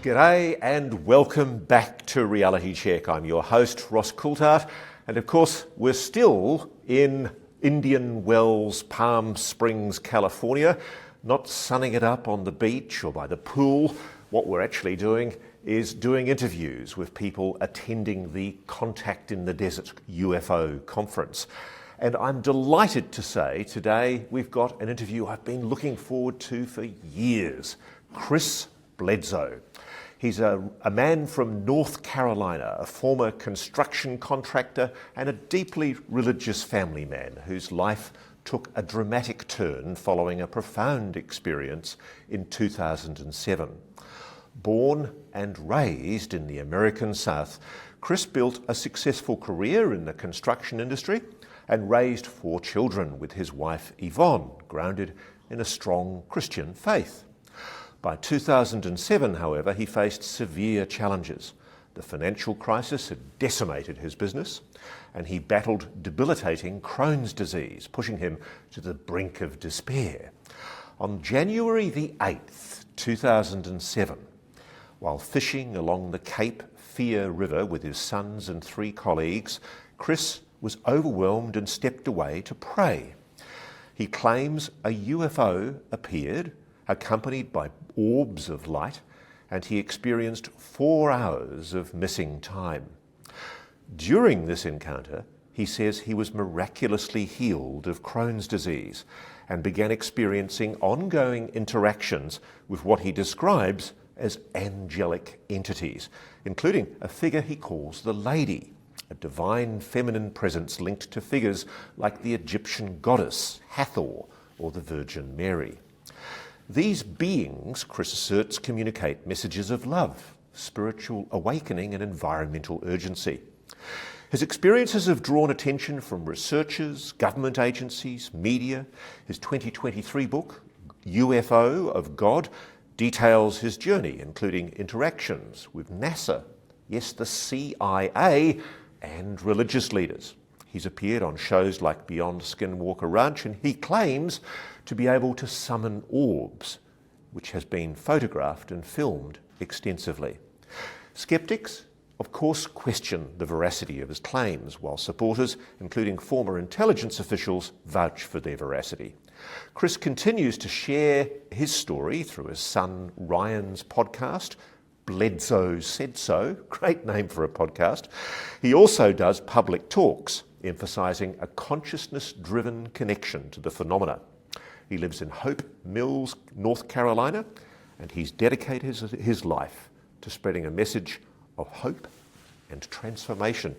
G'day and welcome back to Reality Check. I'm your host, Ross Coulthart, and of course we're still in Indian Wells, Palm Springs, California, not sunning it up on the beach or by the pool. What we're actually doing is doing interviews with people attending the Contact in the Desert UFO Conference. And I'm delighted to say today we've got an interview I've been looking forward to for years. Chris Bledsoe. He's a man from North Carolina, a former construction contractor and a deeply religious family man whose life took a dramatic turn following a profound experience in 2007. Born and raised in the American South, Chris built a successful career in the construction industry and raised 4 children with his wife Yvonne, grounded in a strong Christian faith. By 2007, however, he faced severe challenges. The financial crisis had decimated his business, and he battled debilitating Crohn's disease, pushing him to the brink of despair. On January the 8th, 2007, while fishing along the Cape Fear River with his sons and 3 colleagues, Chris was overwhelmed and stepped away to pray. He claims a UFO appeared, accompanied by orbs of light, and he experienced 4 hours of missing time. During this encounter, he says he was miraculously healed of Crohn's disease and began experiencing ongoing interactions with what he describes as angelic entities, including a figure he calls the Lady, a divine feminine presence linked to figures like the Egyptian goddess Hathor or the Virgin Mary. These beings, Chris asserts, communicate messages of love, spiritual awakening and environmental urgency. His experiences have drawn attention from researchers, government agencies, media. His 2023 book, UFO of God, details his journey, including interactions with NASA, yes, the CIA, and religious leaders. He's appeared on shows like Beyond Skinwalker Ranch, and he claims to be able to summon orbs, which has been photographed and filmed extensively. Skeptics, of course, question the veracity of his claims, while supporters, including former intelligence officials, vouch for their veracity. Chris continues to share his story through his son Ryan's podcast, Bledsoe Said So, great name for a podcast. He also does public talks, emphasising a consciousness-driven connection to the phenomena. He lives in Hope Mills, North Carolina, and he's dedicated his life to spreading a message of hope and transformation.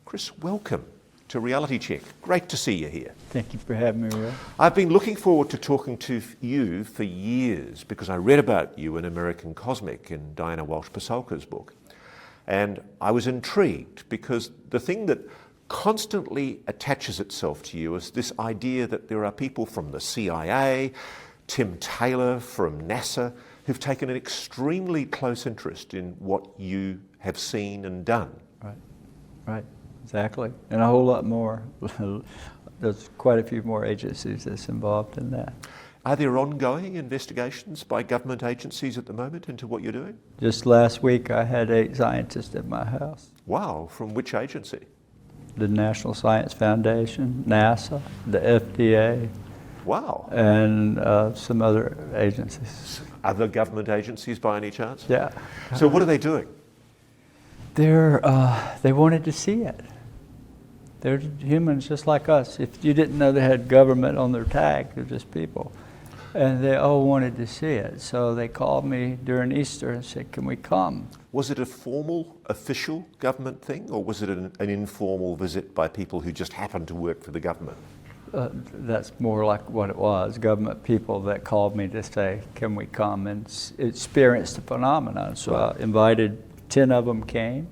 Chris, welcome to Reality Check. Great to see you here. Thank you for having me, Will. I've been looking forward to talking to you for years because I read about you in American Cosmic in Diana Walsh-Pasulka's book. And I was intrigued because the thing that constantly attaches itself to you is this idea that there are people from the CIA, Tim Taylor from NASA, who've taken an extremely close interest in what you have seen and done. Right, exactly. And a whole lot more. There's quite a few more agencies that's involved in that. Are there ongoing investigations by government agencies at the moment into what you're doing? Just last week I had 8 scientists at my house. Wow, from which agency? The National Science Foundation, NASA, the FDA. Wow. And some other agencies. Other government agencies by any chance? Yeah. So what are they doing? They wanted to see it. They're humans just like us. If you didn't know they had government on their tag, they're just people. And they all wanted to see it. So they called me during Easter and said, can we come? Was it a formal, official government thing, or was it an informal visit by people who just happened to work for the government? That's more like what it was, government people that called me to say, can we come and experience the phenomenon? So I invited 10 of them came,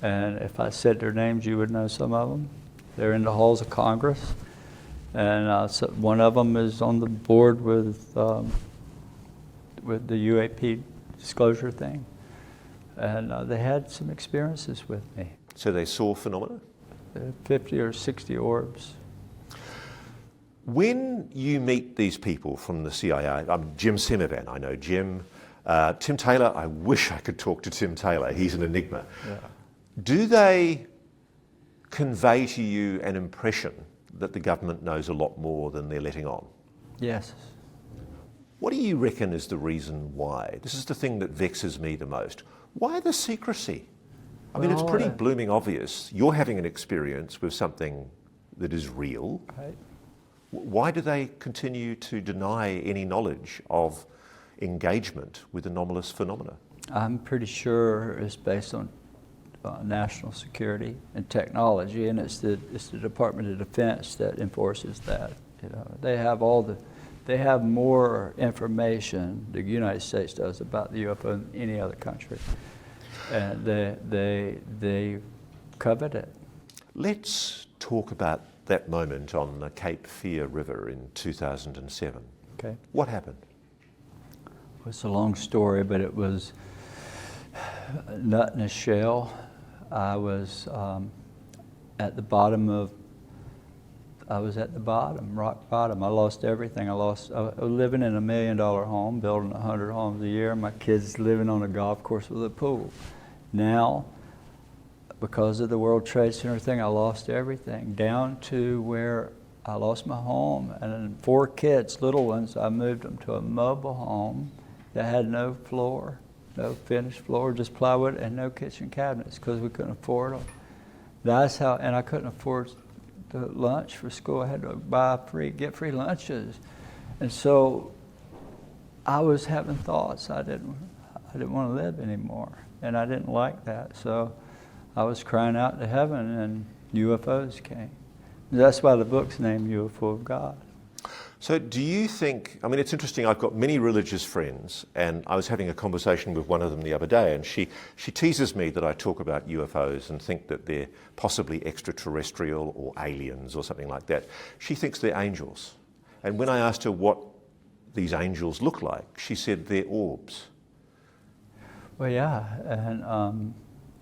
and if I said their names, you would know some of them. They're in the halls of Congress, and so one of them is on the board with the UAP disclosure thing, and they had some experiences with me. So they saw phenomena? 50 or 60 orbs. When you meet these people from the CIA, I'm Jim Semivan, I know Jim, Tim Taylor, I wish I could talk to Tim Taylor. He's an enigma. Yeah. Do they convey to you an impression that the government knows a lot more than they're letting on? Yes. What do you reckon is the reason why? This is the thing that vexes me the most. Why the secrecy? I mean, it's pretty blooming obvious. You're having an experience with something that is real. Right. Why do they continue to deny any knowledge of engagement with anomalous phenomena? I'm pretty sure it's based on national security and technology, and it's the Department of Defense that enforces that. You know, they have more information, the United States does, about the UFO than any other country, and they covet it. Let's talk about that moment on the Cape Fear River in 2007. Okay. What happened? It's a long story, but it was a nut in a shell. I was at the bottom, rock bottom. I lost everything. I was living in $1 million home, building 100 homes a year. My kids living on a golf course with a pool. Now, because of the World Trade Center thing, I lost everything, down to where I lost my home. And then 4 kids, little ones, I moved them to a mobile home that had no floor, no finished floor, just plywood, and no kitchen cabinets because we couldn't afford them. That's how, and I couldn't afford the lunch for school. I had to get free lunches. And so I was having thoughts. I didn't want to live anymore, and I didn't like that. So I was crying out to heaven, and UFOs came. That's why the book's named UFO of God. So do you think, I mean, it's interesting, I've got many religious friends, and I was having a conversation with one of them the other day, and she teases me that I talk about UFOs and think that they're possibly extraterrestrial or aliens or something like that. She thinks they're angels. And when I asked her what these angels look like, she said they're orbs. Well, yeah, and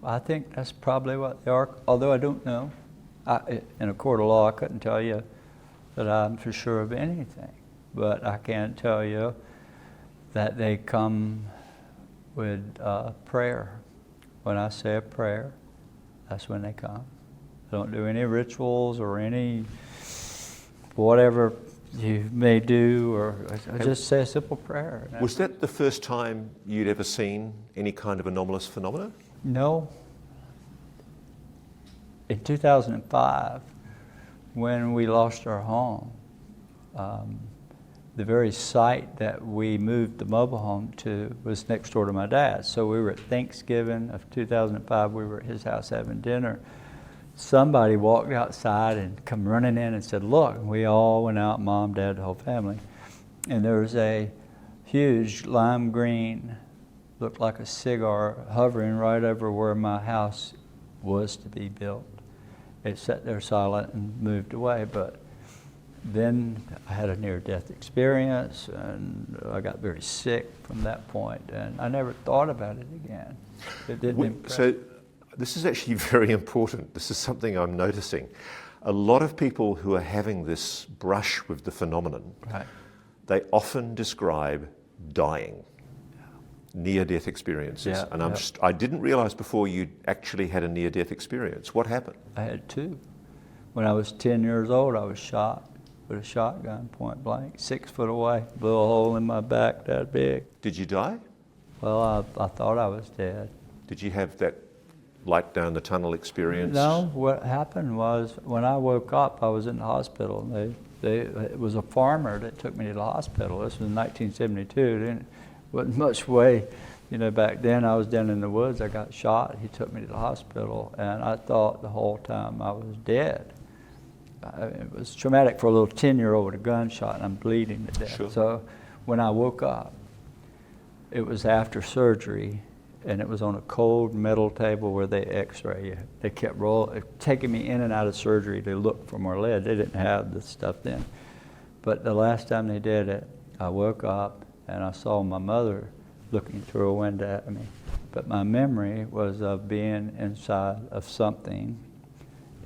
I think that's probably what they are, although I don't know. In a court of law, I couldn't tell you that I'm for sure of anything, but I can tell you that they come with prayer. When I say a prayer, that's when they come. I don't do any rituals or any whatever you may do, or I just say a simple prayer. Was that the first time you'd ever seen any kind of anomalous phenomena? No. In 2005, when we lost our home, the very site that we moved the mobile home to was next door to my dad. So we were at Thanksgiving of 2005, we were at his house having dinner. Somebody walked outside and come running in and said, look, and we all went out, mom, dad, the whole family. And there was a huge lime green, looked like a cigar, hovering right over where my house was to be built. It sat there silent and moved away, but then I had a near-death experience, and I got very sick from that point, and I never thought about it again. It didn't impress. So this is actually very important. This is something I'm noticing. A lot of people who are having this brush with the phenomenon, Right. they often describe dying. Near-death experiences. Yeah, And yeah. I didn't realize before you actually had a near-death experience. What happened? I had 2. When I was 10 years old, I was shot with a shotgun, point blank, 6 foot away, blew a hole in my back that big. Did you die? Well, I thought I was dead. Did you have that light down the tunnel experience? No, what happened was when I woke up, I was in the hospital. It was a farmer that took me to the hospital. This was in 1972. Wasn't much way, back then I was down in the woods, I got shot, he took me to the hospital, and I thought the whole time I was dead. It was traumatic for a little 10-year-old with a gunshot, and I'm bleeding to death. Sure. So when I woke up, it was after surgery, and it was on a cold metal table where they x-ray you. They kept taking me in and out of surgery to look for more lead. They didn't have this stuff then. But the last time they did it, I woke up, and I saw my mother looking through a window at me. But my memory was of being inside of something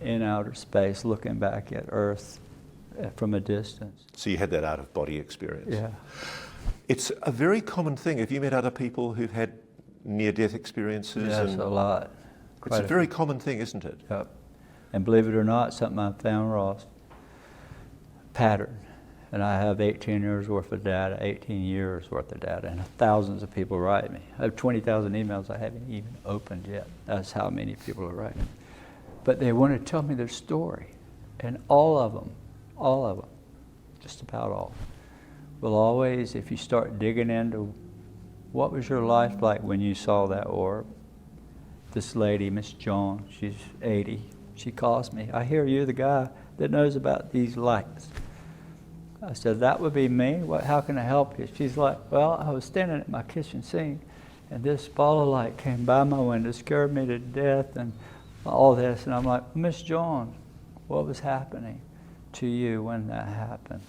in outer space, looking back at Earth from a distance. So you had that out-of-body experience? Yeah. It's a very common thing. Have you met other people who've had near-death experiences? Yes, a lot. It's a very common thing, isn't it? Yep. And believe it or not, something I found, Ross, pattern. And I have 18 years worth of data, 18 years worth of data, and thousands of people write me. I have 20,000 emails I haven't even opened yet. That's how many people are writing. But they want to tell me their story. And all of them, just about all, will always, if you start digging into what was your life like when you saw that orb. This lady, Miss John, she's 80, she calls me, I hear you're the guy that knows about these lights. I said, that would be me. How can I help you? She's like, well, I was standing at my kitchen sink, and this ball of light came by my window, scared me to death, and all this. And I'm like, Miss John, what was happening to you when that happened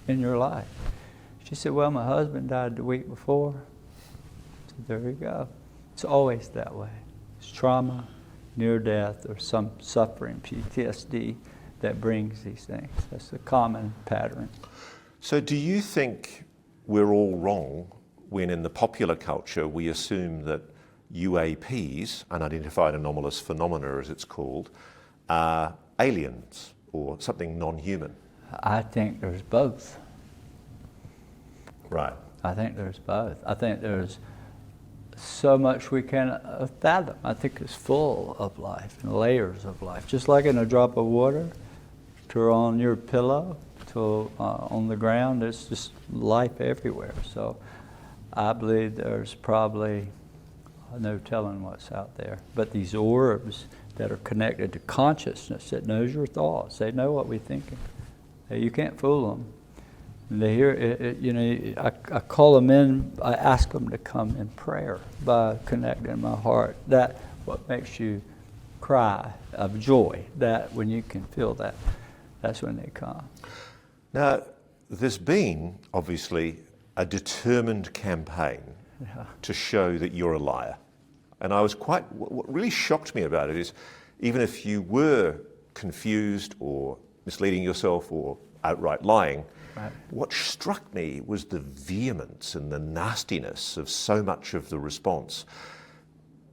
in your life? She said, well, my husband died the week before. I said, there you go. It's always that way. It's trauma, near death, or some suffering, PTSD, that brings these things. That's the common pattern. So do you think we're all wrong when in the popular culture we assume that UAPs, unidentified anomalous phenomena as it's called, are aliens or something non-human? I think there's both. Right. I think there's both. I think there's so much we can fathom. I think it's full of life and layers of life. Just like in a drop of water, to on your pillow, to on the ground, there's just life everywhere. So I believe there's probably no telling what's out there. But these orbs that are connected to consciousness, that knows your thoughts, they know what we're thinking. You can't fool them. They hear it, you know. I call them in. I ask them to come in prayer by connecting my heart. That what makes you cry of joy. That when you can feel that, that's when they come. Now, there's been obviously a determined campaign to show that you're a liar, and I was what really shocked me about it is, even if you were confused or misleading yourself or outright lying. Right. What struck me was the vehemence and the nastiness of so much of the response.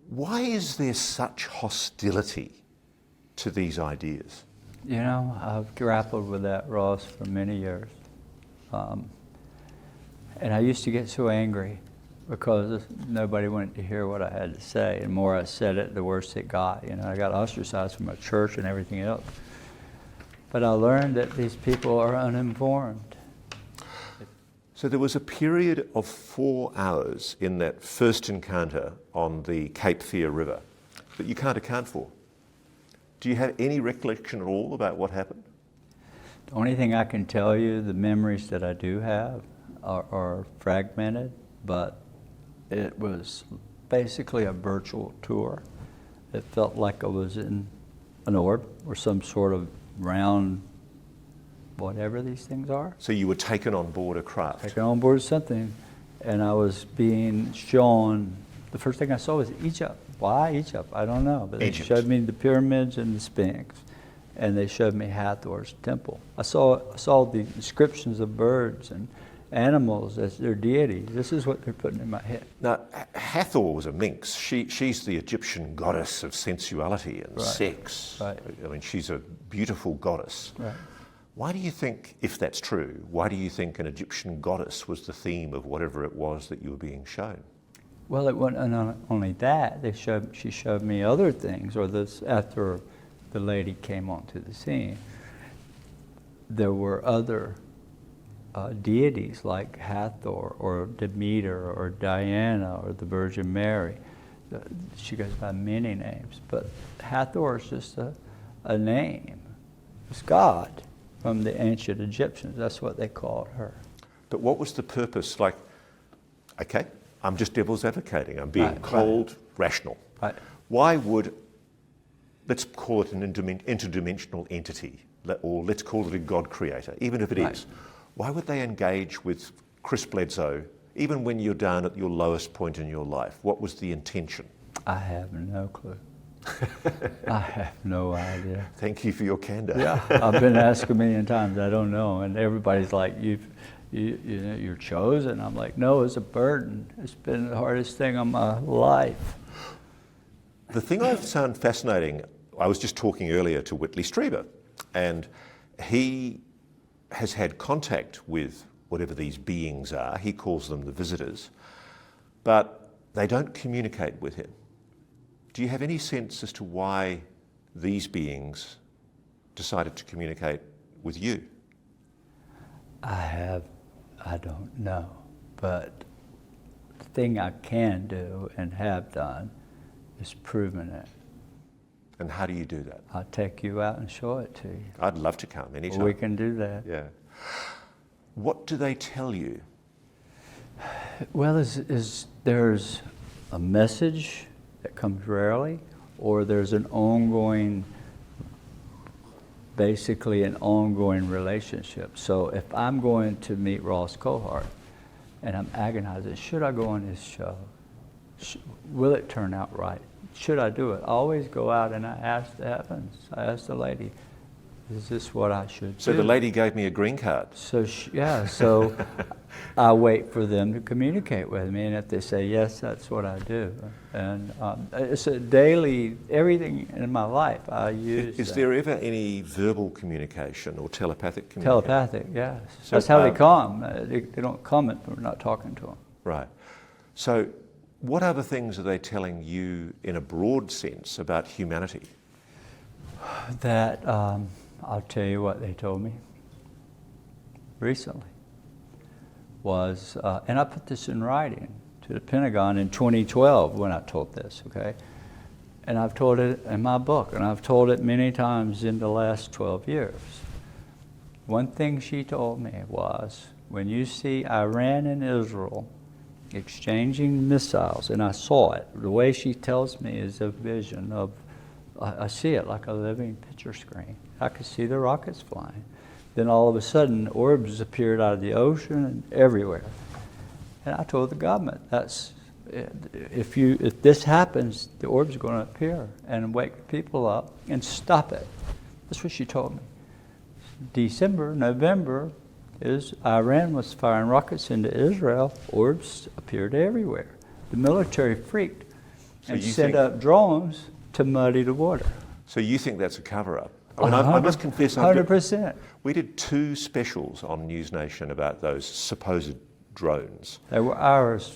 Why is there such hostility to these ideas? You know, I've grappled with that, Ross, for many years. And I used to get so angry because nobody wanted to hear what I had to say. And the more I said it, the worse it got. You know, I got ostracized from my church and everything else. But I learned that these people are uninformed. So there was a period of 4 hours in that first encounter on the Cape Fear River that you can't account for. Do you have any recollection at all about what happened? The only thing I can tell you, the memories that I do have are fragmented, but it was basically a virtual tour. It felt like I was in an orb or some sort of round, whatever these things are. So you were taken on board a craft? Taken on board something, and I was being shown, the first thing I saw was Egypt. Why Egypt? I don't know, but they showed me the pyramids and the Sphinx, and they showed me Hathor's temple. I saw the descriptions of birds and animals as their deities. This is what they're putting in my head. Now, Hathor was a minx. She's the Egyptian goddess of sensuality and sex. Right. I mean, she's a beautiful goddess. Right. Why do you think, if that's true, why do you think an Egyptian goddess was the theme of whatever it was that you were being shown? Well, it wasn't only that. She showed me other things, or this after the lady came onto the scene. There were other deities like Hathor or Demeter or Diana or the Virgin Mary. She goes by many names, but Hathor is just a name. It's God from the ancient Egyptians. That's what they called her. But what was the purpose? Like, okay, I'm just devil's advocating. I'm being cold, rational. Right. Why would, let's call it an interdimensional entity, or let's call it a God creator, even if it is. Why would they engage with Chris Bledsoe, even when you're down at your lowest point in your life? What was the intention? I have no clue. I have no idea. Thank you for your candor. Yeah, I've been asked a million times. I don't know, and everybody's like, you're chosen. I'm like, no, it's a burden. It's been the hardest thing of my life. The thing I've found fascinating, I was just talking earlier to Whitley Strieber, and he has had contact with whatever these beings are. He calls them the visitors, but they don't communicate with him. Do you have any sense as to why these beings decided to communicate with you? I don't know, but the thing I can do and have done is proven it. And how do you do that? I'll take you out and show it to you. I'd love to come anytime. We can do that. Yeah. What do they tell you? Well, there's a message that comes rarely, or there's an ongoing, basically an ongoing relationship. So if I'm going to meet Ross Coulthart and I'm agonizing, should I go on his show? Will it turn out right? Should I do it? I always go out and I ask the heavens. I ask the lady, is this what I should do? So the lady gave me a green card. So so I wait for them to communicate with me, and if they say yes, that's what I do. And it's a daily, everything in my life I use. Is there ever any verbal communication or telepathic communication? Telepathic, yes. So, that's how they come. They don't comment when we're not talking to them. Right. So what other things are they telling you in a broad sense about humanity? That, I'll tell you what they told me recently was, and I put this in writing to the Pentagon in 2012 when I told this, okay? And I've told it in my book, and I've told it many times in the last 12 years. One thing she told me was, when you see Iran and Israel exchanging missiles, and I saw it, the way she tells me is a vision of, I see it like a living picture screen. I could see the rockets flying. Then all of a sudden, orbs appeared out of the ocean and everywhere. And I told the government, if this happens, the orbs are going to appear and wake people up and stop it. That's what she told me. December, November, Iran was firing rockets into Israel. Orbs appeared everywhere. The military freaked and sent up drones to muddy the water. So you think that's a cover-up? I mean, I must confess, 100%. We did 2 specials on NewsNation about those supposed drones. They were ours.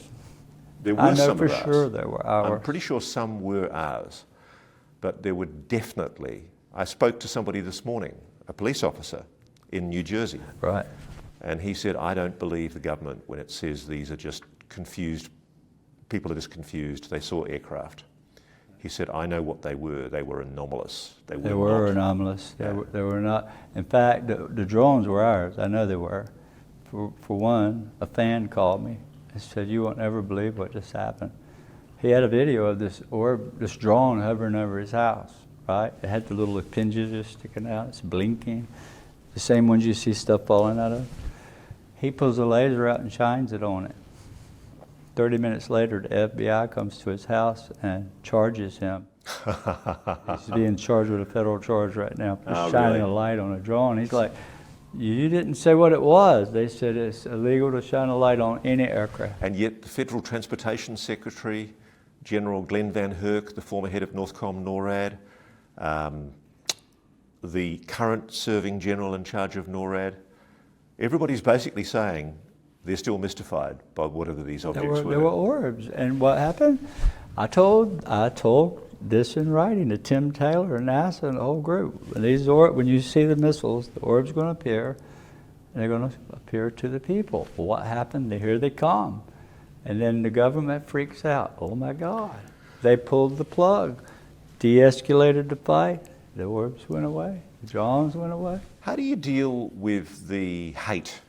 There were I know some for of ours. sure they were ours. I'm pretty sure some were ours, but there were definitely, I spoke to somebody this morning, a police officer in New Jersey. Right. And he said, I don't believe the government when it says these are just confused, people are just confused, they saw aircraft. He said, I know what they were anomalous. They were anomalous. They were not. In fact, the drones were ours. I know they were. For one, a fan called me and said, you won't ever believe what just happened. He had a video of this drone hovering over his house, right? It had the little appendages sticking out. It's blinking. The same ones you see stuff falling out of. He pulls a laser out and shines it on it. 30 minutes later, the FBI comes to his house and charges him. He's being charged with a federal charge right now for shining a light on a drone. He's like, you didn't say what it was. They said it's illegal to shine a light on any aircraft. And yet the Federal Transportation Secretary, General Glenn Van Herk, the former head of Northcom NORAD, the current serving general in charge of NORAD, everybody's basically saying they're still mystified by whatever these objects were. There were orbs. And what happened? I told this in writing to Tim Taylor and NASA and the whole group. When you see the missiles, the orbs are going to appear, and they're going to appear to the people. Well, what happened? Here they come. And then the government freaks out. Oh my God. They pulled the plug, de-escalated the fight, the orbs went away, the drones went away. How do you deal with the hate,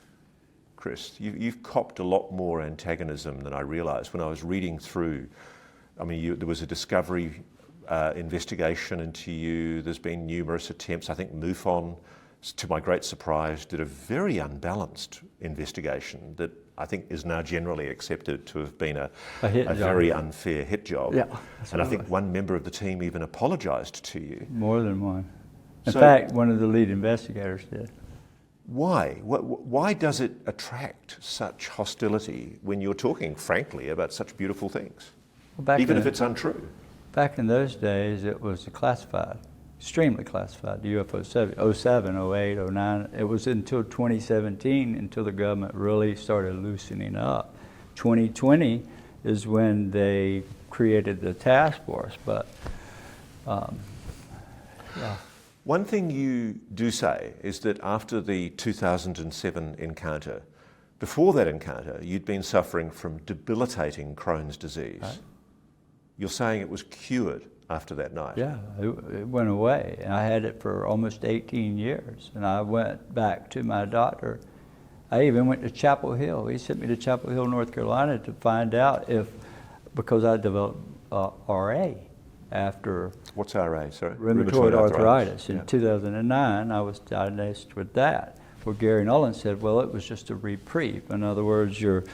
Chris? You've copped a lot more antagonism than I realised. When I was reading through, I mean, there was a discovery investigation into you. There's been numerous attempts. I think MUFON, to my great surprise, did a very unbalanced investigation that I think is now generally accepted to have been a very unfair hit job. Yeah, and I think one member of the team even apologised to you. More than one. In fact, one of the lead investigators did. Why? Why does it attract such hostility when you're talking, frankly, about such beautiful things, even if it's untrue? Back in those days, it was classified, extremely classified, the UFO 07, 08, 09. It was until 2017 until the government really started loosening up. 2020 is when they created the task force, but yeah. One thing you do say is that after the 2007 encounter, before that encounter, you'd been suffering from debilitating Crohn's disease. Right. You're saying it was cured after that night. Yeah, it went away. And I had it for almost 18 years. And I went back to my doctor. I even went to Chapel Hill. He sent me to Chapel Hill, North Carolina to find out because I developed RA after... What's RA, sorry? Rheumatoid arthritis. In 2009, I was diagnosed with that. Well, Gary Nolan said, well, it was just a reprieve. In other words, your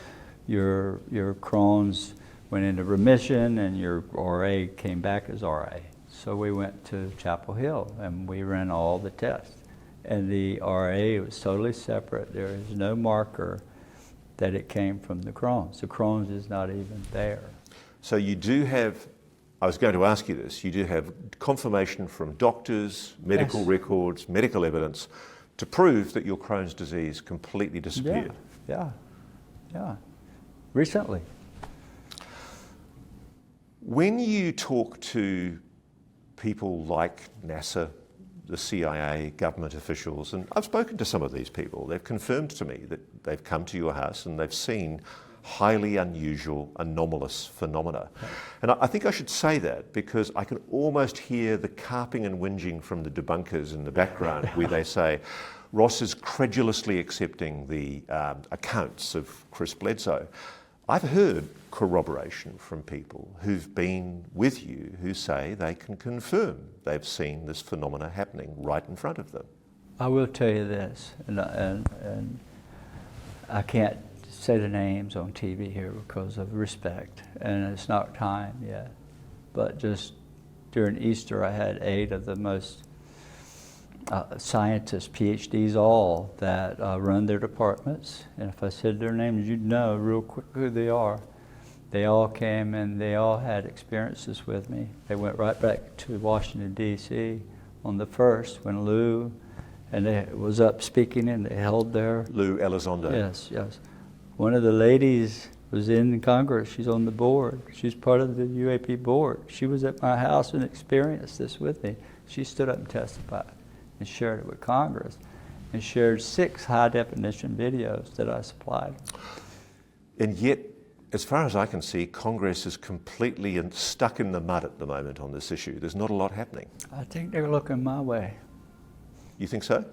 Crohn's went into remission and your RA came back as RA. So we went to Chapel Hill and we ran all the tests. And the RA was totally separate. There is no marker that it came from the Crohn's. The Crohn's is not even there. So you do have, I was going to ask you this, you do have confirmation from doctors, medical Yes. records, medical evidence to prove that your Crohn's disease completely disappeared. Yeah. Recently. When you talk to people like NASA, the CIA, government officials, and I've spoken to some of these people, they've confirmed to me that they've come to your house and they've seen highly unusual, anomalous phenomena. Okay. And I think I should say that because I can almost hear the carping and whinging from the debunkers in the background where they say, Ross is credulously accepting the accounts of Chris Bledsoe. I've heard corroboration from people who've been with you who say they can confirm they've seen this phenomena happening right in front of them. I will tell you this, and I can't say the names on TV here because of respect, and it's not time yet. But just during Easter, I had 8 of the most scientists, PhDs, all that run their departments. And if I said their names, you'd know real quick who they are. They all came and they all had experiences with me. They went right back to Washington, D.C. on the 1st when Lou and they was up speaking and they held there. Lou Elizondo. Yes. One of the ladies was in Congress. She's on the board. She's part of the UAP board. She was at my house and experienced this with me. She stood up and testified and shared it with Congress and shared 6 high-definition videos that I supplied. And yet, as far as I can see, Congress is completely stuck in the mud at the moment on this issue. There's not a lot happening. I think they're looking my way. You think so?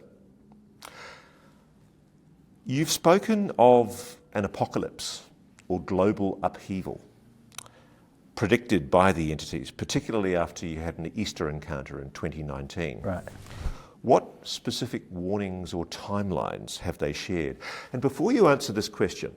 You've spoken of an apocalypse or global upheaval predicted by the entities, particularly after you had an Easter encounter in 2019. Right. What specific warnings or timelines have they shared? And before you answer this question,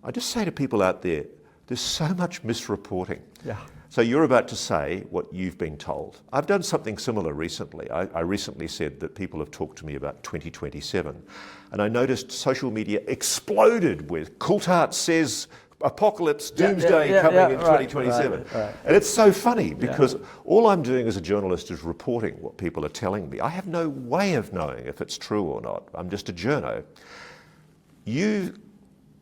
I just say to people out there, there's so much misreporting. Yeah. So you're about to say what you've been told. I've done something similar recently. I recently said that people have talked to me about 2027. And I noticed social media exploded with Coulthart says apocalypse, doomsday coming in 2027. Right. And it's so funny because all I'm doing as a journalist is reporting what people are telling me. I have no way of knowing if it's true or not. I'm just a journo. You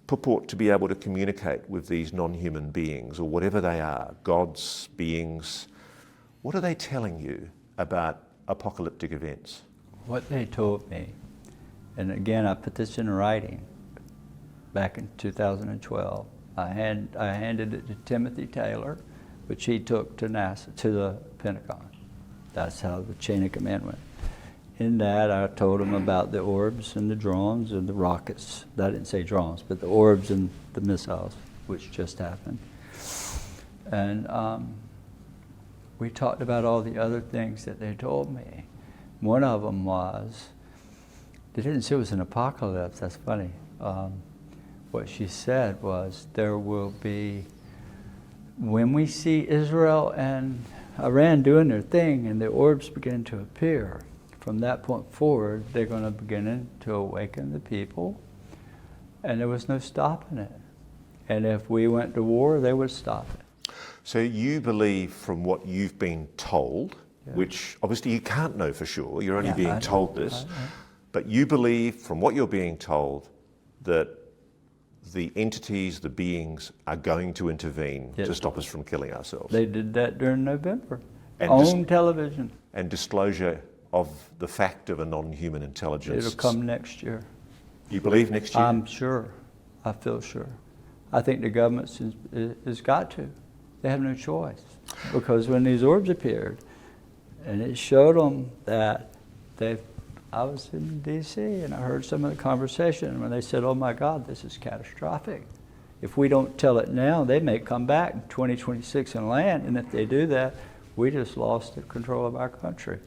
purport to be able to communicate with these non-human beings or whatever they are, gods, beings. What are they telling you about apocalyptic events? What they told me, and again I put this in writing back in 2012, I handed it to Timothy Taylor, which he took to NASA, to the Pentagon. That's how the chain of command went. In that, I told him about the orbs and the drones and the rockets. I didn't say drones, but the orbs and the missiles, which just happened. And we talked about all the other things that they told me. One of them was, they didn't say it was an apocalypse, that's funny. What she said was, there will be, when we see Israel and Iran doing their thing and the orbs begin to appear, from that point forward, they're going to begin to awaken the people, and there was no stopping it. And if we went to war, they would stop it. So you believe from what you've been told, which obviously you can't know for sure, you're only being told this, but you believe from what you're being told that the entities, the beings are going to intervene to stop us from killing ourselves. They did that during November, on television. And disclosure of the fact of a non-human intelligence. It'll come next year. You believe next year? I'm sure. I feel sure. I think the government has got to. They have no choice. Because when these orbs appeared, and it showed them that I was in D.C. and I heard some of the conversation when they said, oh my God, this is catastrophic. If we don't tell it now, they may come back in 2026 and land, and if they do that, we just lost the control of our country.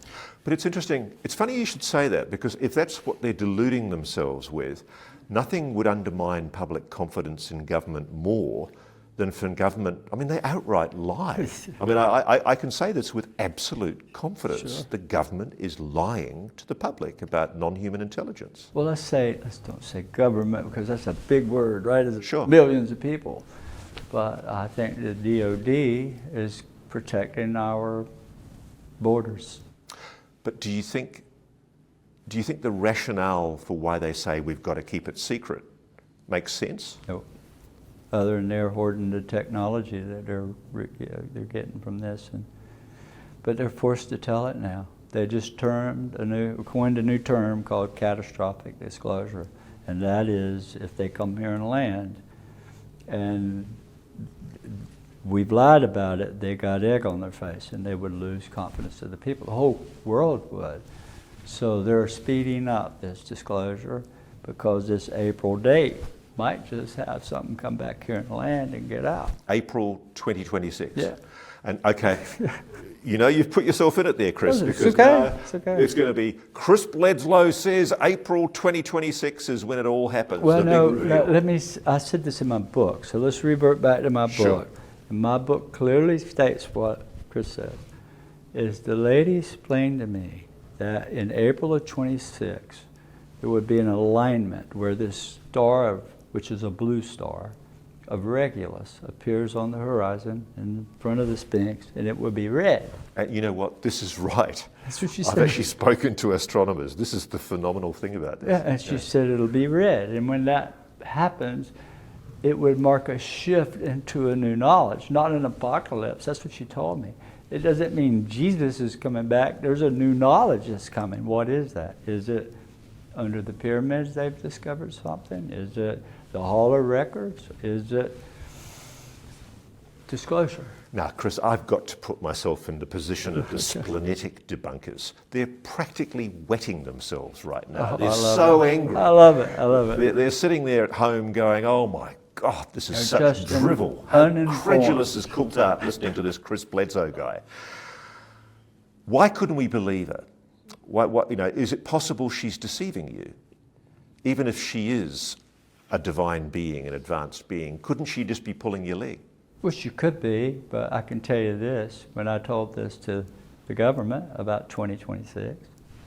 But it's interesting, it's funny you should say that, because if that's what they're deluding themselves with, nothing would undermine public confidence in government more than for government, I mean, they outright lie. I mean, I can say this with absolute confidence. Sure. The government is lying to the public about non-human intelligence. Well, let's don't say government, because that's a big word, right? It's Sure. Millions of people. But I think the DOD is protecting our borders. But do you think the rationale for why they say we've got to keep it secret makes sense? No. Other than they're hoarding the technology that they're getting from this, but they're forced to tell it now. They just coined a new term called catastrophic disclosure, and that is if they come here and land, and we've lied about it, they got egg on their face, and they would lose confidence of the people. The whole world would. So they're speeding up this disclosure because this April date might just have something come back here and land and get out. April 2026. Yeah. And okay, you know you've put yourself in it there, Chris. It's because okay. It's okay. It's going to be Chris Bledsoe says April 2026 is when it all happens. Well, no, I said this in my book, so let's revert back to my book. Sure. And my book clearly states what Chris said, is the lady explained to me that in April of 26, there would be an alignment where this star, which is a blue star, of Regulus appears on the horizon in front of the Sphinx, and it would be red. And you know what? This is right. That's what she I've said. actually spoken to astronomers. This is the phenomenal thing about this. Yeah, and she said it'll be red. And when that happens, it would mark a shift into a new knowledge, not an apocalypse. That's what she told me. It doesn't mean Jesus is coming back. There's a new knowledge that's coming. What is that? Is it under the pyramids they've discovered something? Is it the Hall of Records? Is it disclosure? Now, Chris, I've got to put myself in the position of the splenetic debunkers. They're practically wetting themselves right now. They're so angry. I love it. I love it. They're sitting there at home going, oh my God, this is They're such just drivel. How uninformed. credulous is Coulthart listening to this Chris Bledsoe guy? Why couldn't we believe it? Is it possible she's deceiving you? Even if she is a divine being, an advanced being, couldn't she just be pulling your leg? Well, she could be, but I can tell you this. When I told this to the government about 2026,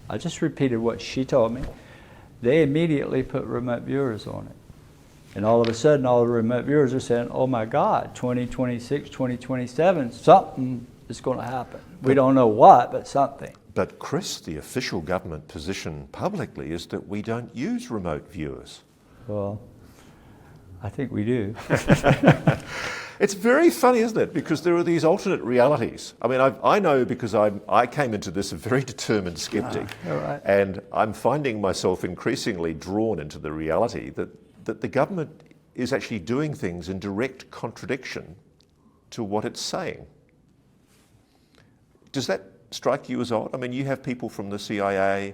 I just repeated what she told me. They immediately put remote viewers on it. And all of a sudden, all the remote viewers are saying, oh my God, 2026, 2027, something is going to happen. We don't know what, but something. But Chris, the official government position publicly is that we don't use remote viewers. Well, I think we do. It's very funny, isn't it? Because there are these alternate realities. I mean, I know because I came into this a very determined skeptic. Right. And I'm finding myself increasingly drawn into the reality that the government is actually doing things in direct contradiction to what it's saying. Does that strike you as odd? I mean, you have people from the CIA,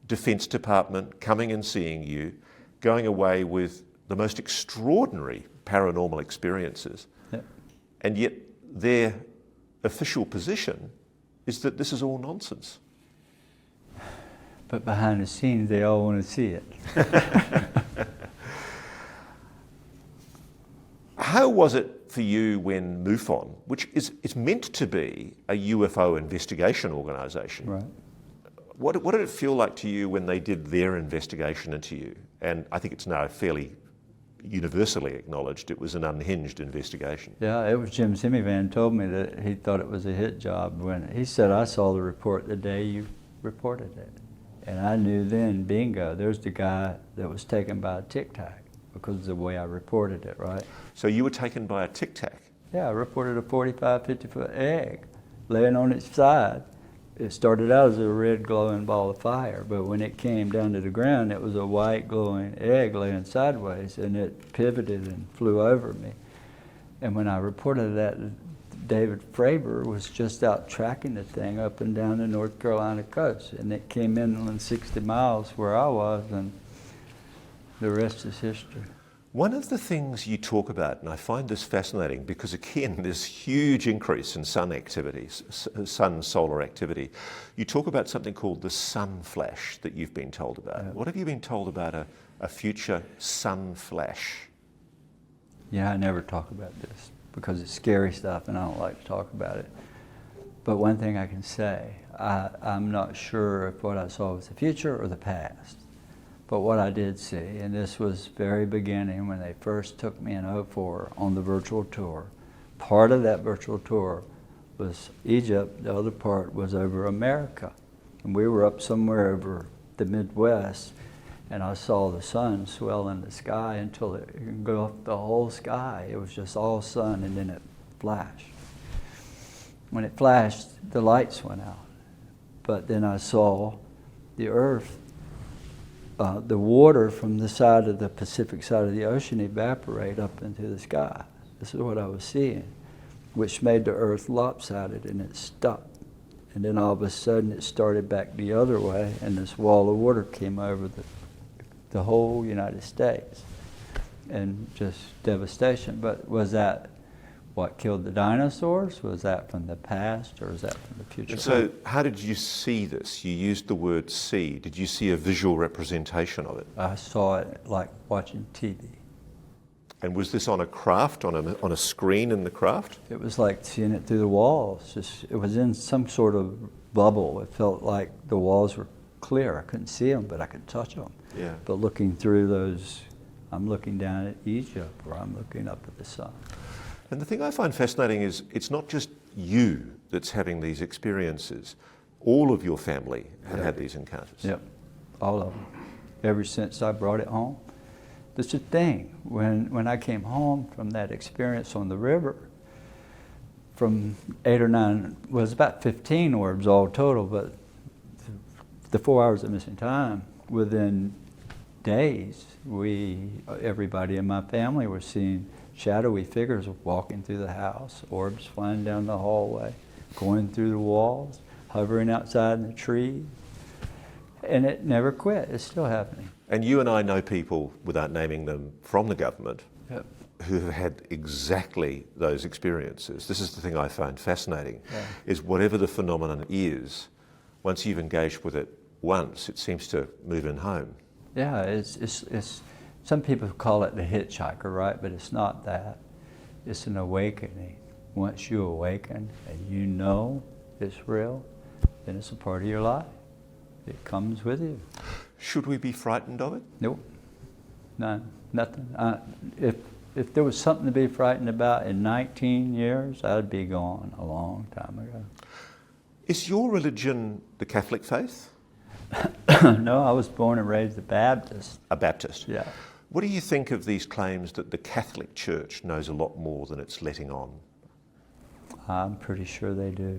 Defense Department coming and seeing you, going away with the most extraordinary paranormal experiences. Yep. And yet their official position is that this is all nonsense. But behind the scenes, they all want to see it. How was it for you when MUFON, which is meant to be a UFO investigation organisation, Right. What did it feel like to you when they did their investigation into you? And I think it's now fairly universally acknowledged it was an unhinged investigation. Yeah, it was Jim Semivan told me that he thought it was a hit job when he said, I saw the report the day you reported it. And I knew then, bingo, there's the guy that was taken by a Tic Tac because of the way I reported it, right? So you were taken by a Tic Tac? Yeah, I reported a 45, 50-foot egg laying on its side. It started out as a red glowing ball of fire, but when it came down to the ground, it was a white glowing egg laying sideways, and it pivoted and flew over me. And when I reported that, David Fravor was just out tracking the thing up and down the North Carolina coast, and it came inland 60 miles where I was, and the rest is history. One of the things you talk about, and I find this fascinating because again, there's huge increase in sun activities, sun-solar activity. You talk about something called the sun flash that you've been told about. What have you been told about a future sun flash? Yeah, I never talk about this because it's scary stuff and I don't like to talk about it. But one thing I can say, I'm not sure if what I saw was the future or the past. But what I did see, and this was very beginning when they first took me in '04 on the virtual tour, part of that virtual tour was Egypt, the other part was over America. And we were up somewhere over the Midwest, and I saw the sun swell in the sky until it engulfed the whole sky. It was just all sun, and then it flashed. When it flashed, the lights went out. But then I saw the earth, the water from the side of the Pacific side of the ocean evaporate up into the sky. This is what I was seeing, which made the earth lopsided, and it stopped. And then all of a sudden it started back the other way, and this wall of water came over the whole United States, and just devastation. But was that what killed the dinosaurs? Was that from the past, or is that from the future? And so how did you see this? You used the word see. Did you see a visual representation of it? I saw it like watching TV. And was this on a craft, on a screen in the craft? It was like seeing it through the walls. It was in some sort of bubble. It felt like the walls were clear. I couldn't see them, but I could touch them. Yeah. But looking through those, I'm looking down at Egypt, or I'm looking up at the sun. And the thing I find fascinating is it's not just you that's having these experiences. All of your family have had these encounters. Yep, all of them. Ever since I brought it home. That's the thing. When I came home from that experience on the river, from 8 or 9, well, it was about 15 orbs all total, but the 4 hours of missing time, within days, everybody in my family was seeing shadowy figures walking through the house, orbs flying down the hallway, going through the walls, hovering outside in the trees. And it never quit. It's still happening. And you and I know people, without naming them, from the government who have had exactly those experiences. This is the thing I find fascinating, is whatever the phenomenon is, once you've engaged with it once, it seems to move in home. Yeah, it's some people call it the hitchhiker, right? But it's not that. It's an awakening. Once you awaken and you know it's real, then it's a part of your life. It comes with you. Should we be frightened of it? Nope. None. Nothing. If there was something to be frightened about in 19 years, I'd be gone a long time ago. Is your religion the Catholic faith? No, I was born and raised a Baptist. A Baptist? Yeah. What do you think of these claims that the Catholic Church knows a lot more than it's letting on? I'm pretty sure they do.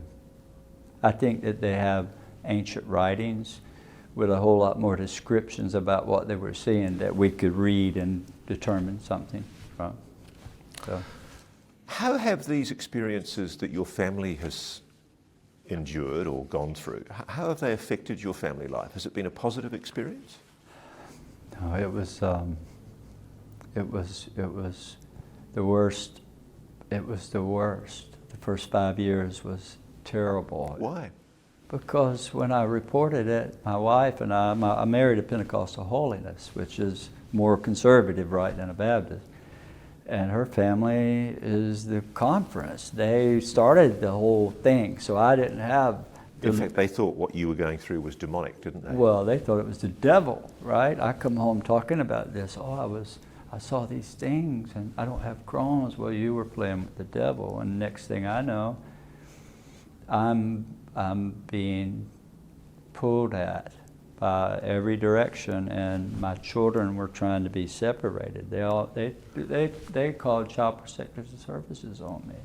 I think that they have ancient writings with a whole lot more descriptions about what they were seeing that we could read and determine something from. So. How have these experiences that your family has endured or gone through, how have they affected your family life? Has it been a positive experience? No, it was the worst. It was the worst. The first 5 years was terrible. Why? Because when I reported it, my wife and I married a Pentecostal holiness, which is more conservative, right, than a Baptist. And her family is the conference. They started the whole thing, so I didn't have In fact, they thought what you were going through was demonic, didn't they? Well, they thought it was the devil, right? I come home talking about this. I saw these things, and I don't have Crohn's. Well, you were playing with the devil, and next thing I know, I'm being pulled at by every direction, and my children were trying to be separated. They called Child Protective Services on me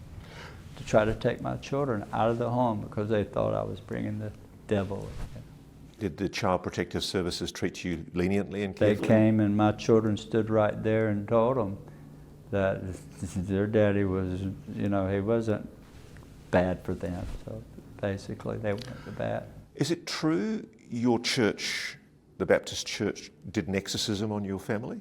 to try to take my children out of the home because they thought I was bringing the devil. Did the Child Protective Services treat you leniently and carefully? They came, and my children stood right there and told them that their daddy was, he wasn't bad for them. So basically, they went to bat. Is it true your church, the Baptist Church, did an exorcism on your family?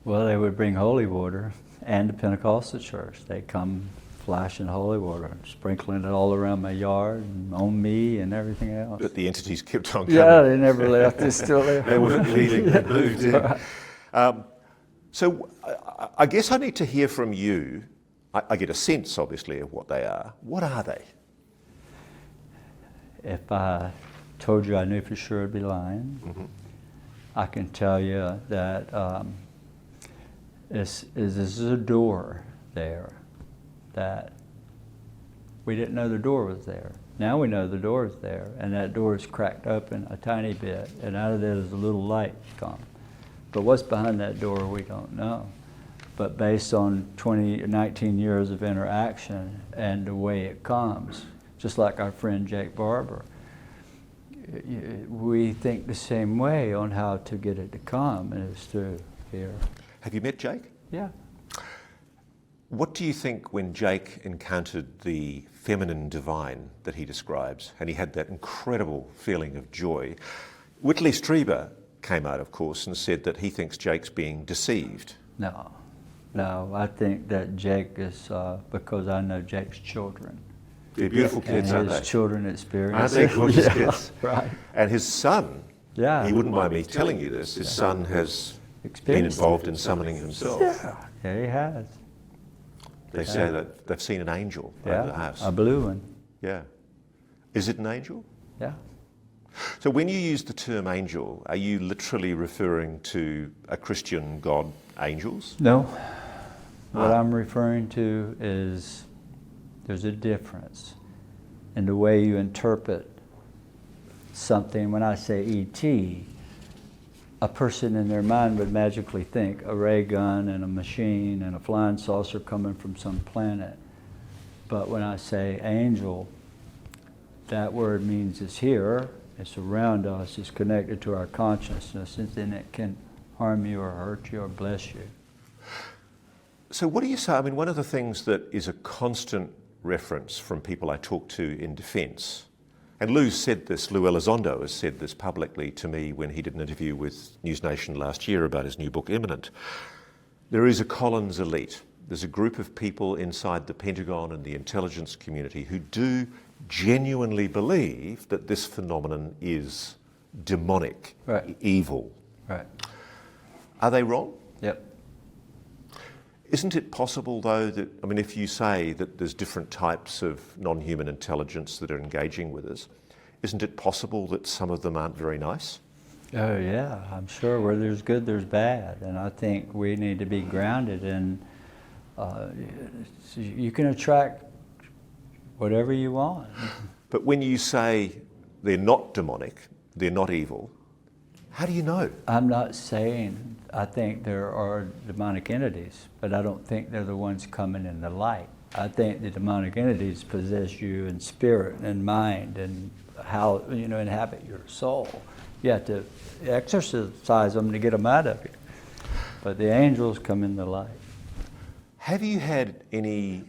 Well, they would bring holy water, and the Pentecostal church. They'd come flashing holy water, and sprinkling it all around my yard and on me and everything else. But the entities kept on coming. Yeah, they never left. They're still there. They weren't leaving. They moved in. So I guess I need to hear from you. I get a sense, obviously, of what they are. What are they? If I told you I knew for sure, I'd be lying. Mm-hmm. I can tell you that this is a door there that we didn't know the door was there. Now we know the door is there, and that door is cracked open a tiny bit, and out of that is a little light come. But what's behind that door, we don't know. But based on 19 years of interaction and the way it comes, just like our friend Jake Barber, we think the same way on how to get it to come, and it's through here. Have you met Jake? Yeah. What do you think when Jake encountered the feminine divine that he describes, and he had that incredible feeling of joy? Whitley Strieber came out, of course, and said that he thinks Jake's being deceived. No, I think that Jake is, because I know Jake's children. They're beautiful kids, and aren't his they? children experience. Aren't they gorgeous kids? Right. And his son, Yeah. he wouldn't mind me telling you this, his son has been involved in summoning himself. Yeah, he has. They say that they've seen an angel over the house. A blue one. Yeah. Is it an angel? Yeah. So when you use the term angel, are you literally referring to a Christian god, angels? No. What I'm referring to is there's a difference in the way you interpret something. When I say E.T., a person in their mind would magically think a ray gun and a machine and a flying saucer coming from some planet. But when I say angel, that word means it's here, it's around us, it's connected to our consciousness, and then it can harm you or hurt you or bless you. So what do you say? I mean, one of the things that is a constant reference from people I talk to in defence, and Lou Elizondo has said this publicly to me when he did an interview with NewsNation last year about his new book, Imminent. There is a Collins elite. There's a group of people inside the Pentagon and the intelligence community who do genuinely believe that this phenomenon is demonic, Right. evil. Right. Are they wrong? Yep. Isn't it possible, though, that, I mean, if you say that there's different types of non-human intelligence that are engaging with us, isn't it possible that some of them aren't very nice? Oh yeah, I'm sure where there's good, there's bad. And I think we need to be grounded in, you can attract whatever you want. But when you say they're not demonic, they're not evil, how do you know? I'm not saying I think there are demonic entities, but I don't think they're the ones coming in the light. I think the demonic entities possess you in spirit and mind and how, inhabit your soul. You have to exorcise them to get them out of you. But the angels come in the light. Have you had any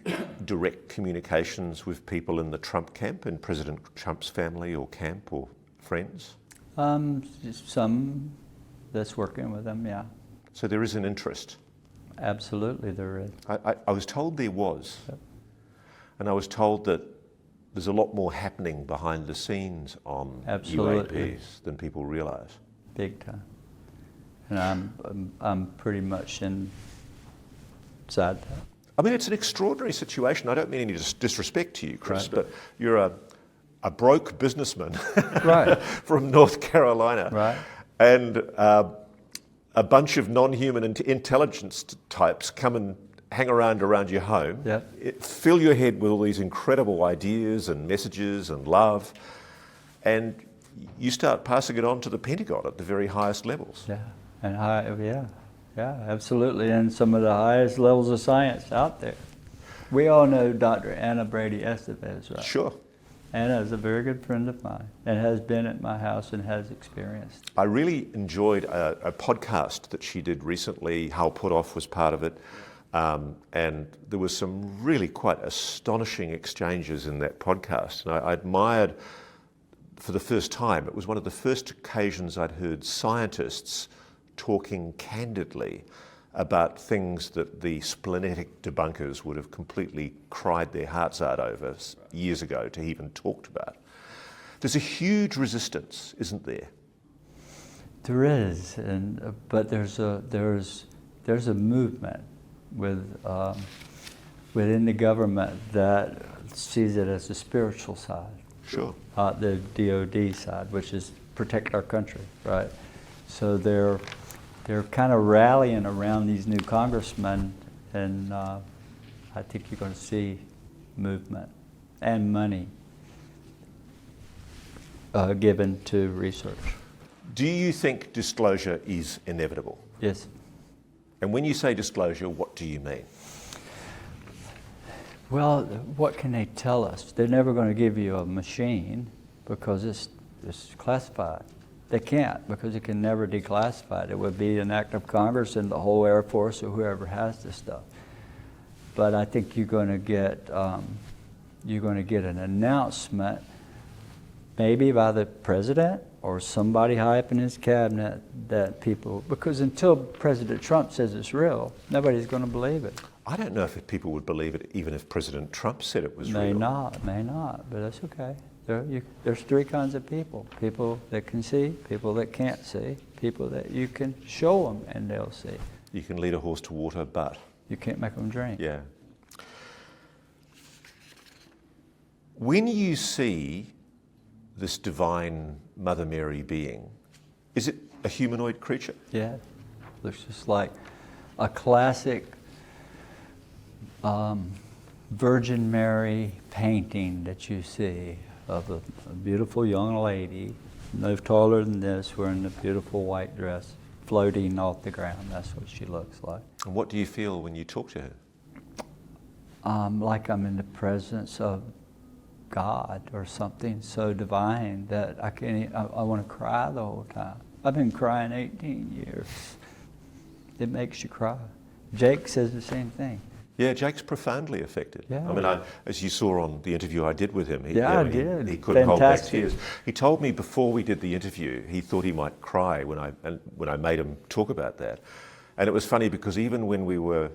direct communications with people in the Trump camp, in President Trump's family or camp or friends? Some that's working with them, yeah. So there is an interest? Absolutely there is. I was told there was. Yep. And I was told that there's a lot more happening behind the scenes on Absolutely. UAPs than people realise. Big time. And I'm pretty much inside that. I mean, it's an extraordinary situation. I don't mean any disrespect to you, Chris, Right. but you're a broke businessman Right. from North Carolina, Right. and a bunch of non-human intelligence types come and hang around your home, Yep. fill your head with all these incredible ideas and messages and love, and you start passing it on to the Pentagon at the very highest levels. Yeah, and yeah, absolutely, and some of the highest levels of science out there. We all know Dr. Anna Brady Estevez, right? Sure. Anna is a very good friend of mine and has been at my house and has experienced. I really enjoyed a podcast that she did recently. Hal Puthoff was part of it. And there was some really quite astonishing exchanges in that podcast. And I admired, for the first time, it was one of the first occasions I'd heard scientists talking candidly about things that the splenetic debunkers would have completely cried their hearts out over years ago to even talked about. There's a huge resistance, isn't there? There is, but there's a movement within the government that sees it as a spiritual side. Sure. The DOD side, which is protect our country, right? So they're kind of rallying around these new congressmen, and I think you're going to see movement and money given to research. Do you think disclosure is inevitable? Yes. And when you say disclosure, what do you mean? Well, what can they tell us? They're never going to give you a machine because it's classified. They can't, because it can never declassify it. It would be an act of Congress and the whole Air Force or whoever has this stuff. But I think you're going to get an announcement, maybe by the president or somebody high up in his cabinet, that people, because until President Trump says it's real, nobody's going to believe it. I don't know if people would believe it even if President Trump said it was May real. May not, but that's okay. There's three kinds of people. People that can see, people that can't see, people that you can show them and they'll see. You can lead a horse to water, but... you can't make them drink. Yeah. When you see this divine Mother Mary being, is it a humanoid creature? Yeah. Looks just like a classic Virgin Mary painting that you see of a beautiful young lady, no taller than this, wearing a beautiful white dress, floating off the ground. That's what she looks like. And what do you feel when you talk to her? Like I'm in the presence of God or something so divine that I want to cry the whole time. I've been crying 18 years. It makes you cry. Jake says the same thing. Yeah, Jake's profoundly affected. Yeah. I mean, as you saw on the interview I did with him, he couldn't hold back tears. He told me before we did the interview, he thought he might cry when I made him talk about that. And it was funny because even when we were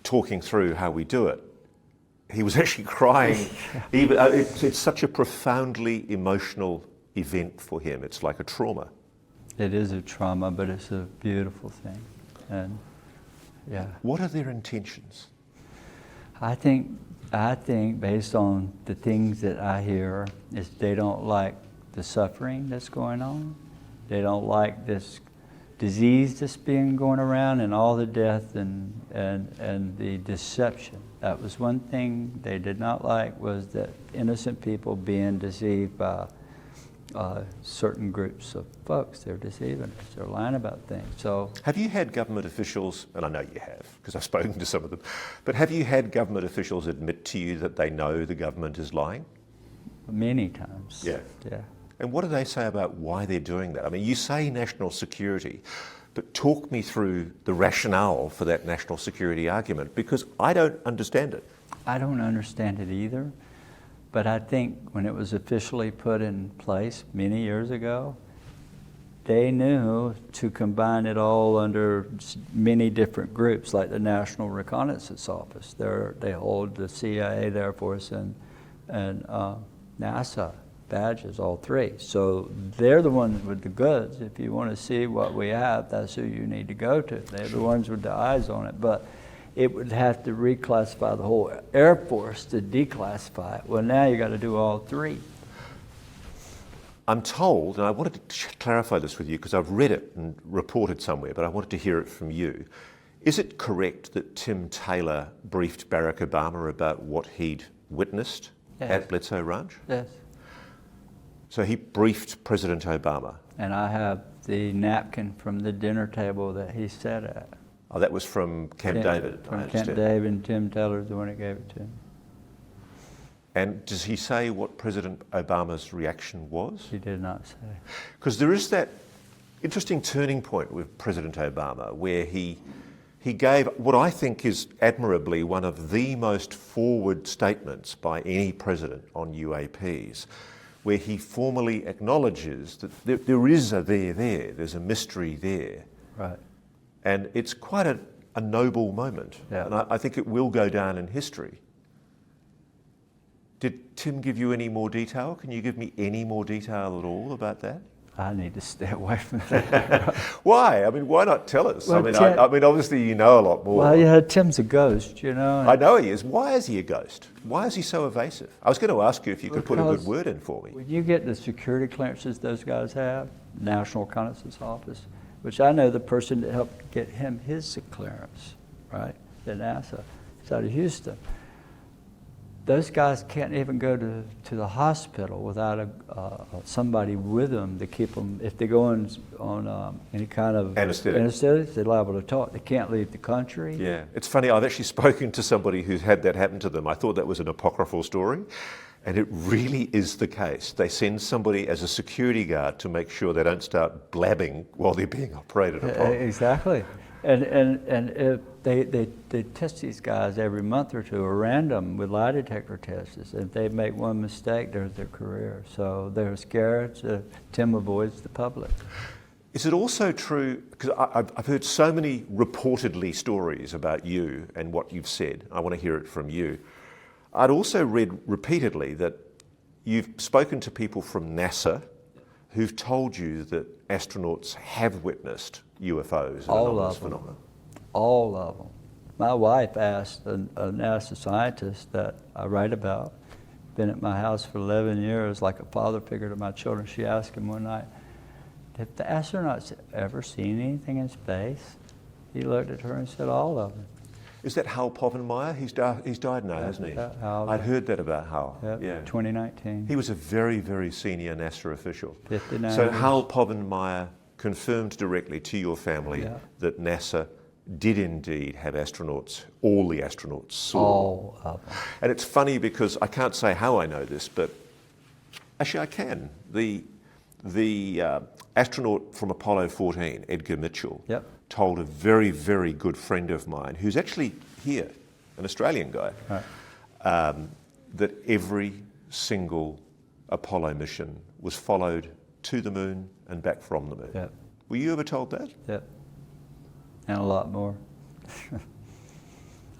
talking through how we do it, he was actually crying. It's such a profoundly emotional event for him. It's like a trauma. It is a trauma, but it's a beautiful thing. And yeah. What are their intentions? I think based on the things that I hear is they don't like the suffering that's going on. They don't like this disease that's going around and all the death and the deception. That was one thing they did not like, was that innocent people being deceived by certain groups of folks. They're deceiving us. They're lying about things. So, have you had government officials, and I know you have because I've spoken to some of them, but have you had government officials admit to you that they know the government is lying? Many times. Yeah. Yeah. And what do they say about why they're doing that? I mean, you say national security, but talk me through the rationale for that national security argument, because I don't understand it. I don't understand it either. But I think when it was officially put in place many years ago, they knew to combine it all under many different groups, like the National Reconnaissance Office. They hold the CIA, the Air Force, and NASA badges, all three. So they're the ones with the goods. If you want to see what we have, that's who you need to go to. They're the ones with the eyes on it. But it would have to reclassify the whole Air Force to declassify it. Well, now you got to do all three. I'm told, and I wanted to clarify this with you because I've read it and reported somewhere, but I wanted to hear it from you. Is it correct that Tim Taylor briefed Barack Obama about what he'd witnessed at Bledsoe Ranch? Yes. So he briefed President Obama? And I have the napkin from the dinner table that he sat at. Oh, that was from Camp David, I From understand. Camp David, and Tim Taylor's the one that gave it to him. And does he say what President Obama's reaction was? He did not say. Because there is that interesting turning point with President Obama where he gave what I think is admirably one of the most forward statements by any president on UAPs, where he formally acknowledges that there is a there's a mystery there. Right. And it's quite a noble moment. Yeah. And I think it will go down in history. Did Tim give you any more detail? Can you give me any more detail at all about that? I need to stay away from that. Why? I mean, why not tell us? Well, I mean, obviously you know a lot more. Well, yeah, Tim's a ghost, you know. I know he is. Why is he a ghost? Why is he so evasive? I was going to ask you if you could put a good word in for me. When you get the security clearances those guys have, National Reconnaissance Office, which I know the person that helped get him his clearance, right, at NASA, it's out of Houston. Those guys can't even go to the hospital without somebody with them to keep them. If they go on any kind of anesthetics, they're liable to talk. They can't leave the country. Yeah, it's funny. I've actually spoken to somebody who's had that happen to them. I thought that was an apocryphal story, and it really is the case. They send somebody as a security guard to make sure they don't start blabbing while they're being operated upon. Exactly. And if they test these guys every month or two, or random with lie detector tests. If they make one mistake, there's their career. So they're scared. So Tim avoids the public. Is it also true, because I've heard so many reportedly stories about you and what you've said. I want to hear it from you. I'd also read repeatedly that you've spoken to people from NASA who've told you that astronauts have witnessed UFOs and anomalous phenomena. All of them. My wife asked a NASA scientist that I write about, been at my house for 11 years, like a father figure to my children. She asked him one night, "Have the astronauts ever seen anything in space?" He looked at her and said, "All of them." Is that Hal Povenmire? He's died now, hasn't he? I'd heard that about Hal. Yep, yeah. 2019. He was a very, very senior NASA official. 59 So years. Hal Povenmire confirmed directly to your family that NASA did indeed have astronauts, all the astronauts saw. All of them. And it's funny because I can't say how I know this, but actually I can. The astronaut from Apollo 14, Edgar Mitchell, told a very, very good friend of mine, who's actually here, an Australian guy, that every single Apollo mission was followed to the moon and back from the moon. Yep. Were you ever told that? Yep. And a lot more.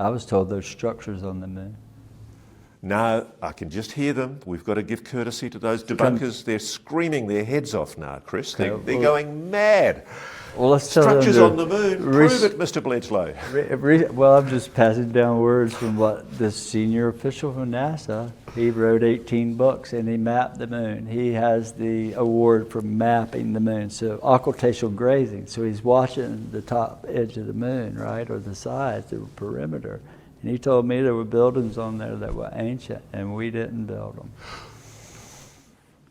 I was told there's structures on the moon. No, I can just hear them. We've got to give courtesy to those debunkers. They're screaming their heads off now, Chris. They're going mad. Well, let's tell Structures them on the moon. Prove it, Mr. Bledsoe. Well, I'm just passing down words from what this senior official from NASA, he wrote 18 books and he mapped the moon. He has the award for mapping the moon, so occultational grazing. So he's watching the top edge of the moon, right, or the sides, the perimeter. And he told me there were buildings on there that were ancient, and we didn't build them.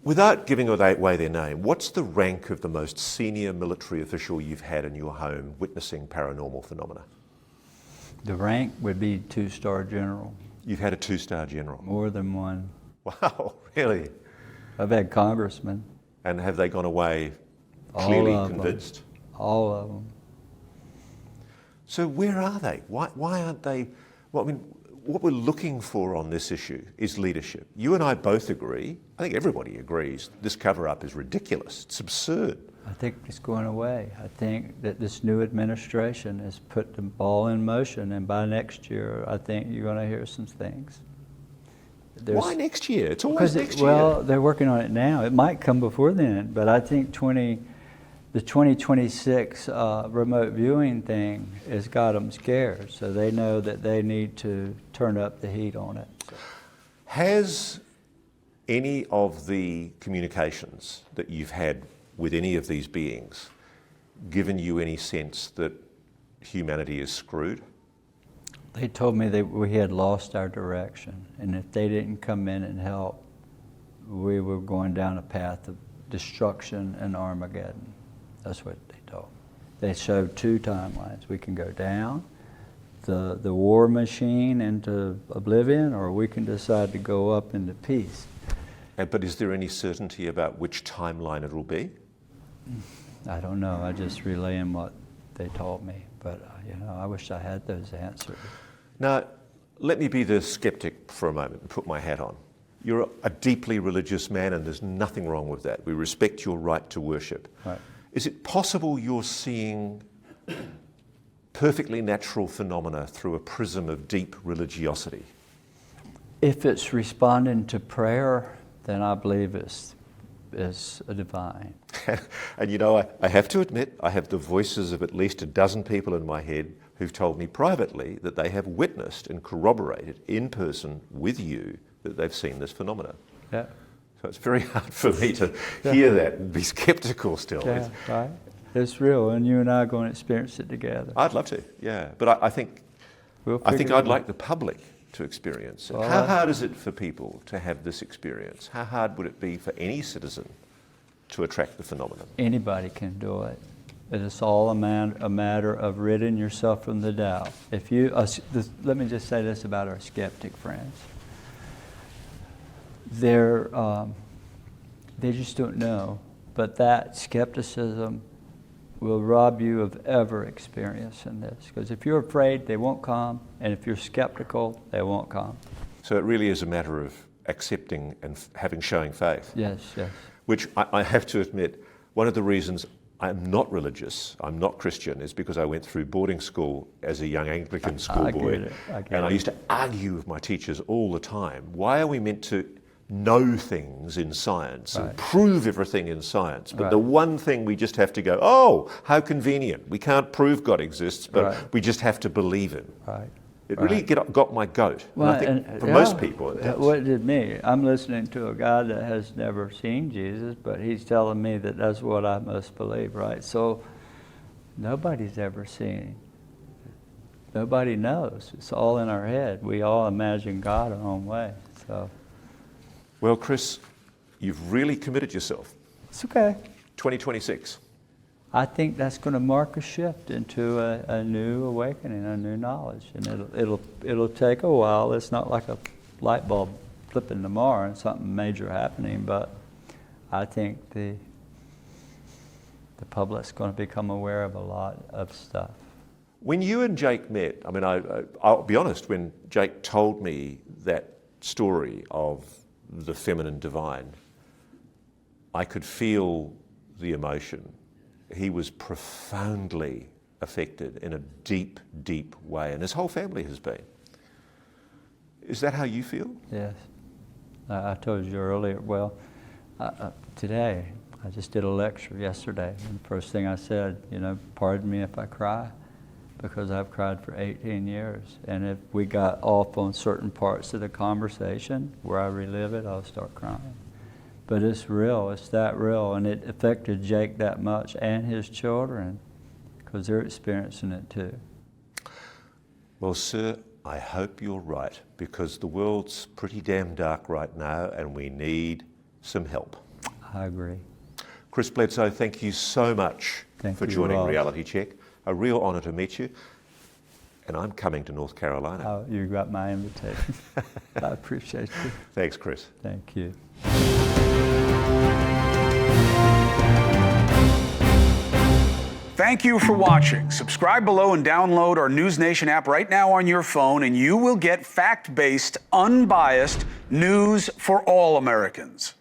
Without giving away their name, what's the rank of the most senior military official you've had in your home witnessing paranormal phenomena? The rank would be 2-star general. You've had a 2-star general? More than one. Wow, really? I've had congressmen. And have they gone away clearly convinced? All of them. So where are they? Why aren't they? Well, I mean, what we're looking for on this issue is leadership. You and I both agree, I think everybody agrees, this cover-up is ridiculous. It's absurd. I think it's going away. I think that this new administration has put the ball in motion, and by next year, I think you're going to hear some things. Why next year? It's always next year. Well, they're working on it now. It might come before then, but I think the 2026 remote viewing thing has got them scared, so they know that they need to turn up the heat on it. Has any of the communications that you've had with any of these beings given you any sense that humanity is screwed? They told me that we had lost our direction, and if they didn't come in and help, we were going down a path of destruction and Armageddon. That's what they told me. They showed two timelines. We can go down the war machine into oblivion, or we can decide to go up into peace. But is there any certainty about which timeline it will be? I don't know. I just relaying what they told me. But, I wish I had those answers. Now, let me be the skeptic for a moment and put my hat on. You're a deeply religious man, and there's nothing wrong with that. We respect your right to worship. Right. Is it possible you're seeing perfectly natural phenomena through a prism of deep religiosity? If it's responding to prayer, then I believe it's a divine. And I have to admit, I have the voices of at least a dozen people in my head who've told me privately that they have witnessed and corroborated in person with you that they've seen this phenomena. Yeah. So it's very hard for me to hear that and be skeptical still. Yeah, right. It's real, and you and I are going to experience it together. I'd love to, yeah. But I think I'd like the public to experience it. How hard is it for people to have this experience? How hard would it be for any citizen to attract the phenomenon? Anybody can do it. It is all a matter of ridding yourself from the doubt. Let me just say this about our skeptic friends. They just don't know, but that skepticism will rob you of ever experiencing this. Because if you're afraid, they won't come, and if you're skeptical, they won't come. So it really is a matter of accepting and showing faith. Yes, yes. Which I have to admit, one of the reasons I'm not religious, I'm not Christian, is because I went through boarding school as a young Anglican schoolboy. And I used to argue with my teachers all the time. Why are we meant to know things in science and prove everything in science? But the one thing we just have to go, oh, how convenient. We can't prove God exists, but we just have to believe him. Right. It really got my goat. Well, and I think for most people it does. What did me? I'm listening to a guy that has never seen Jesus, but he's telling me that that's what I must believe, right? So nobody's ever seen. Nobody knows. It's all in our head. We all imagine God our own way. So. Well, Chris, you've really committed yourself. It's okay. 2026. I think that's going to mark a shift into a new awakening, a new knowledge, and it'll take a while. It's not like a light bulb flipping tomorrow and something major happening, but I think the public's going to become aware of a lot of stuff. When you and Jake met, I mean, I'll be honest, when Jake told me that story of the feminine divine, I could feel the emotion. He was profoundly affected in a deep, deep way, and his whole family has been. Is that how you feel? Yes. I told you earlier, today, I just did a lecture yesterday, and the first thing I said, pardon me if I cry, because I've cried for 18 years. And if we got off on certain parts of the conversation where I relive it, I'll start crying. But it's real, it's that real, and it affected Jake that much and his children, because they're experiencing it too. Well, sir, I hope you're right, because the world's pretty damn dark right now, and we need some help. I agree. Chris Bledsoe, thank you so much for joining Reality Check. A real honour to meet you, and I'm coming to North Carolina. Oh, you got my invitation. I appreciate you. Thanks, Chris. Thank you. Thank you for watching. Subscribe below and download our NewsNation app right now on your phone, and you will get fact-based, unbiased news for all Americans.